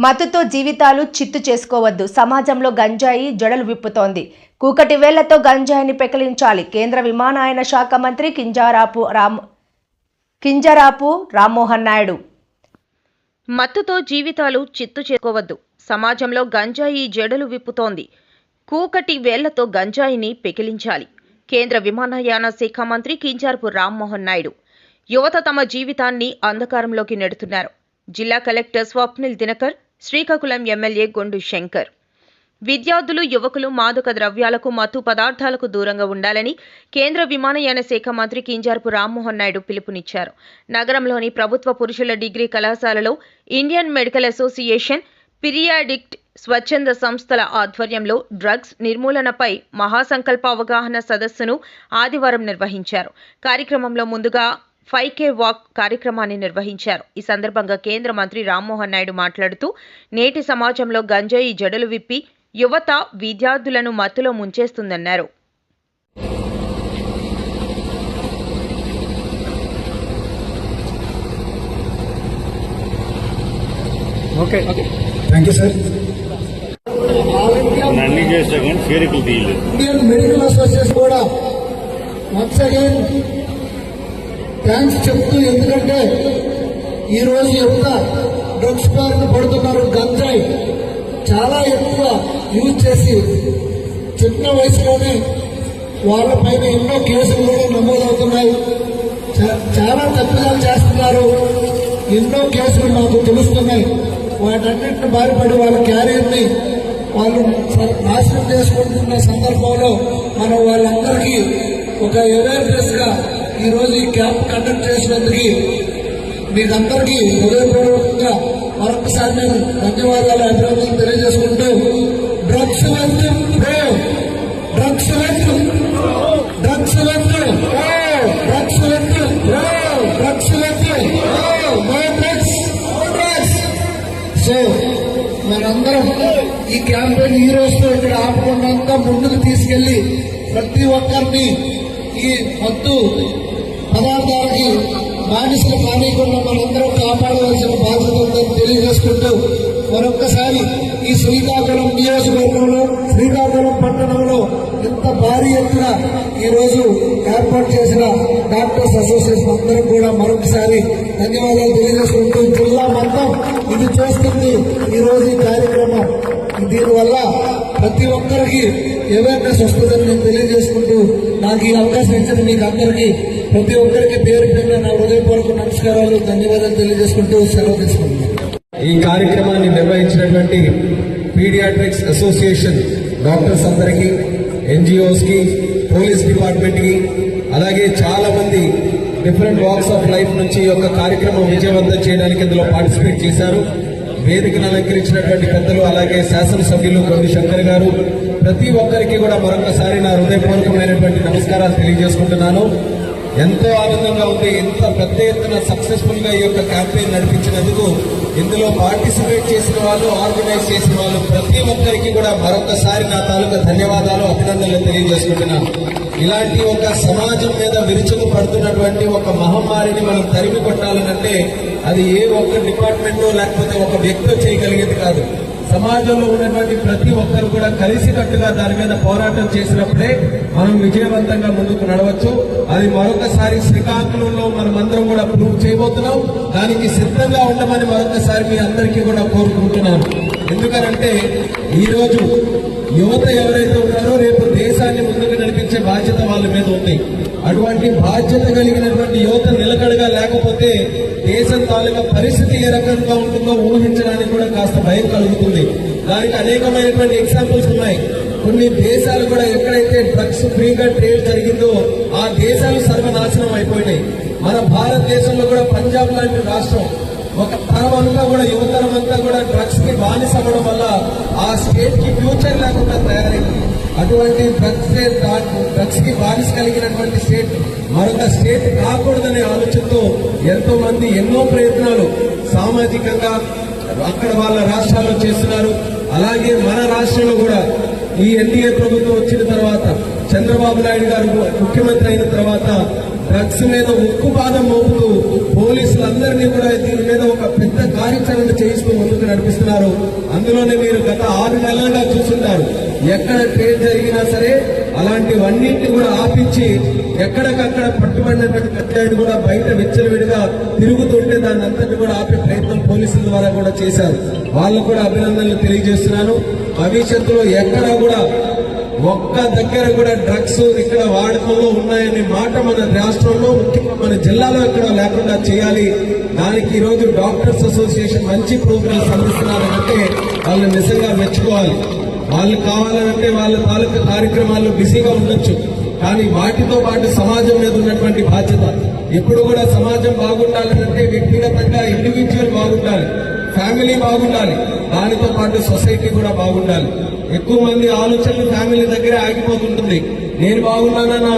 మత్తుతో జీవితాలు చిత్తు చేసుకోవద్దు. సమాజంలో గంజాయి జడలు విప్పుతోంది. కూకటి వేళ్లతో గంజాయిని పెకిలించాలి. కేంద్ర విమానయాన శాఖ మంత్రి కింజరాపు రామ్మోహన్ నాయుడు. మత్తుతో జీవితాలు చిత్తు చేసుకోవద్దు. సమాజంలో గంజాయి జడలు విప్పుతోంది. కూకటి వేళ్లతో గంజాయిని పెకిలించాలి. కేంద్ర విమానయాన శాఖ మంత్రి కింజరాపు రామ్మోహన్ నాయుడు. యువత తమ జీవితాన్ని అంధకారంలోకి నెడుతున్నారు. జిల్లా కలెక్టర్ స్వప్నిల్ దినకర్, శ్రీకాకుళం ఎమ్మెల్యే గొండు శంకర్. విద్యార్థులు, యువకులు మాదక ద్రవ్యాలకు, మత్తు పదార్థాలకు దూరంగా ఉండాలని కేంద్ర విమానయాన శాఖ మంత్రి కింజరాపు రామ్మోహన్ నాయుడు పిలుపునిచ్చారు. నగరంలోని ప్రభుత్వ పురుషుల డిగ్రీ కళాశాలలో ఇండియన్ మెడికల్ అసోసియేషన్, పిరియాడిక్ట్ స్వచ్ఛంద సంస్థల ఆధ్వర్యంలో డ్రగ్స్ నిర్మూలనపై మహాసంకల్ప అవగాహన సదస్సును ఆదివారం నిర్వహించారు. కార్యక్రమంలో ముందుగా 5K వాక్ కార్యక్రమాన్ని నిర్వహించారు. ఈ సందర్భంగా కేంద్ర మంత్రి రామ్మోహన్ నాయుడు మాట్లాడుతూ, నేటి సమాజంలో గంజాయి జడలు విప్పి యువత, విద్యార్థులను మత్తులో ముంచేస్తుందన్నారు. ఇండియన్ మెడికల్ అసోసియేషన్ కూడా వన్స్ అగైన్ థ్యాంక్స్ చెప్తూ, ఎందుకంటే ఈరోజు యువత డ్రగ్స్ బారిన పడుతున్నారు. గంజాయి చాలా ఎక్కువ యూజ్ చేసి చిన్న వయసులోనే వాళ్ళపైన ఎన్నో కేసులు కూడా నమోదవుతున్నాయి. చాలా తప్పిదాలు చేస్తున్నారు. ఎన్నో కేసులు మాకు తెలుస్తున్నాయి. వాటన్నింటిని బారిపడి వాళ్ళ క్యారియర్ని వాళ్ళు నాశనం చేసుకుంటున్న సందర్భంలో మనం వాళ్ళందరికీ ఒక అవేర్నెస్ గా ఈరోజు ఈ క్యాంప్ కండక్ట్ చేసినందుకు మీకందరికీ హృదయపూర్వకంగా మరొకసారి నేను ధన్యవాదాలు, అభినందనలు తెలియజేసుకుంటూ, డ్రగ్స్ వద్దు, డ్రగ్స్ వద్దు, డ్రగ్స్ వద్దు, డ్రగ్స్ వద్దు, డ్రగ్స్ వద్దు, డ్రగ్స్. సో మనందరం ఈ క్యాంపెయిన్ ఈ రోజుతో ఇక్కడ ఆపకుండా ముందుకు తీసుకెళ్లి ప్రతి ఒక్కరిని ఈ మత్తు పదార్థాలకి బానిసలు కానికుండా మనందరం కాపాడవలసిన బాధ్యత ఉందని తెలియజేసుకుంటూ, మరొక్కసారి ఈ శ్రీకాకుళం నియోజకవర్గంలో, శ్రీకాకుళం పట్టణంలో ఇంత భారీ ఎత్తున ఈరోజు ఏర్పాటు చేసిన డాక్టర్స్ అసోసియేషన్ అందరం కూడా మరొకసారి ధన్యవాదాలు తెలియజేసుకుంటూ, జిల్లా మొత్తం ఇది చేస్తుంది ఈరోజు ఈ కార్యక్రమం. దీనివల్ల ప్రతి ఒక్కరికి అవేర్నెస్ వస్తుందని నేను తెలియజేసుకుంటూ, నాకు ఈ అవకాశం ఇచ్చిన మీకు అందరికీ ప్రతి ఒక్కరికి పేరు పేరున నా హృదయపూర్వక నమస్కారాలు, ధన్యవాదాలు తెలియజేసుకుంటూ సెలవు తీసుకుంటున్నాను. ఈ కార్యక్రమాన్ని నిర్వహించినటువంటి పీడియాట్రిక్స్ అసోసియేషన్ డాక్టర్స్ అందరికీ, NGOs కి, పోలీస్ డిపార్ట్మెంట్ కి, అలాగే చాలా మంది డిఫరెంట్ వాక్స్ ఆఫ్ లైఫ్ నుంచి ఒక కార్యక్రమం విజయవంతం చేయడానికి ఇందులో పార్టిసిపేట్ చేశారు. వేదికను అలంకరించినటువంటి పెద్దలు, అలాగే శాసనసభ్యులు గౌరీ శంకర్ గారు, ప్రతి ఒక్కరికి కూడా మరొకసారి నా హృదయపూర్వకమైనటువంటి నమస్కారాలు తెలియజేసుకుంటున్నాను. ఎంతో ఆనందంగా ఉంది. ఇంత పెద్ద ఎత్తున సక్సెస్ఫుల్ గా ఈ యొక్క క్యాంపెయిన్ నడిపించినందుకు ఇందులో పార్టిసిపేట్ చేసిన వాళ్ళు, ఆర్గనైజ్ చేసిన వాళ్ళు ప్రతి ఒక్కరికి కూడా మరొకసారి నా తాలూకా ధన్యవాదాలు, అభినందనలు తెలియజేసుకుంటున్నాను. ఇలాంటి ఒక సమాజం మీద విరుచుకు పడుతున్నటువంటి ఒక మహమ్మారిని మనం తరిమి కొట్టాలనంటే అది ఏ ఒక్క డిపార్ట్మెంట్ లేకపోతే ఒక వ్యక్తి చేయగలిగేది కాదు. సమాజంలో ఉన్నటువంటి ప్రతి ఒక్కరు కూడా కలిసికట్టుగా దాని మీద పోరాటం చేసినప్పుడే మనం విజయవంతంగా ముందుకు నడవచ్చు. అది మరొకసారి శ్రీకాకుళంలో మనమందరం కూడా ప్రూవ్ చేయబోతున్నాం. దానికి సిద్ధంగా ఉండమని మరొకసారి మీ అందరికీ కూడా కోరుకుంటున్నాను. ఎందుకనంటే ఈరోజు యువత ఎవరైతే ఉన్నారో రేపు దేశాన్ని ముందుకు నడిపించే బాధ్యత వాళ్ళ మీద ఉంది. అటువంటి బాధ్యత కలిగినటువంటి యువత నిలకడగా లేకపోతే దేశం తాలూకా పరిస్థితి ఏ రకంగా ఉంటుందో ఊహించడానికి కూడా కాస్త భయం కలుగుతుంది. దానికి అనేకమైనటువంటి ఎగ్జాంపుల్స్ ఉన్నాయి. కొన్ని దేశాలు కూడా ఎక్కడైతే డ్రగ్స్ ఫ్రీగా ట్రేడ్ జరిగిందో ఆ దేశాలు సర్వనాశనం అయిపోయినాయి. మన భారతదేశంలో కూడా పంజాబ్ లాంటి రాష్ట్రం ఒక తరం అంతా కూడా, యువతరం అంతా కూడా డ్రగ్స్ కి బానిస అవ్వడం వల్ల ఆ స్టేట్ కి ఫ్యూచర్ లేకుండా తయారైంది. అటువంటి డ్రగ్స్ కి బానిస కలిగినటువంటి స్టేట్ మరొక స్టేట్ కాకూడదనే ఆలోచనతో ఎంతో మంది ఎన్నో ప్రయత్నాలు సామాజికంగా అక్కడ వాళ్ళ రాష్ట్రాల్లో చేస్తున్నారు. అలాగే మన రాష్ట్రంలో కూడా ఈ NDA ప్రభుత్వం వచ్చిన తర్వాత, చంద్రబాబు నాయుడు గారు ముఖ్యమంత్రి అయిన తర్వాత డ్రగ్స్ మీద ఉక్కుపాదం మోపుతూ పోలీసులందరినీ కూడా దీని మీద ఒక పెద్ద కార్యాచరణ చేయిస్తూ ముందుకు నడిపిస్తున్నారు. అందులోనే మీరు గత 6 నెలలుగా చూస్తుంటారు, ఎక్కడ ట్రేడ్ జరిగినా సరే అలాంటివన్నింటినీ కూడా ఆపించి ఎక్కడికక్కడ పట్టుబడినటువంటి కట్టాడు కూడా బయట విచ్చలవిడిగా తిరుగుతుంటే దాన్ని అంతటి కూడా ఆపే ప్రయత్నం పోలీసుల ద్వారా కూడా చేశారు. వాళ్ళకు కూడా అభినందనలు తెలియజేస్తున్నాను. భవిష్యత్తులో ఎక్కడ కూడా ఒక్క దగ్గర కూడా డ్రగ్స్ ఇక్కడ వాడకంలో ఉన్నాయనే మాట మన రాష్ట్రంలో, ముఖ్యంగా మన జిల్లాలో ఎక్కడ లేకుండా చేయాలి. దానికి ఈ రోజు డాక్టర్స్ అసోసియేషన్ మంచి ప్రోగ్రామ్స్ అందిస్తున్నారంటే వాళ్ళని నిజంగా మెచ్చుకోవాలి. వాళ్ళు కావాలంటే వాళ్ళ తాలూకా కార్యక్రమాల్లో బిజీగా ఉండొచ్చు, కానీ వాటితో పాటు సమాజం మీద ఉన్నటువంటి బాధ్యత ఎప్పుడు కూడా సమాజం బాగుండాలంటే వ్యక్తిగతంగా ఇండివిజువల్ బాగుండాలి, ఫ్యామిలీ బాగుండాలి, దానితో పాటు సొసైటీ కూడా బాగుండాలి. ఎక్కువ మంది ఆలోచనలు ఫ్యామిలీ దగ్గరే ఆగిపోతుంటుంది. నేను బాగున్నానా, నా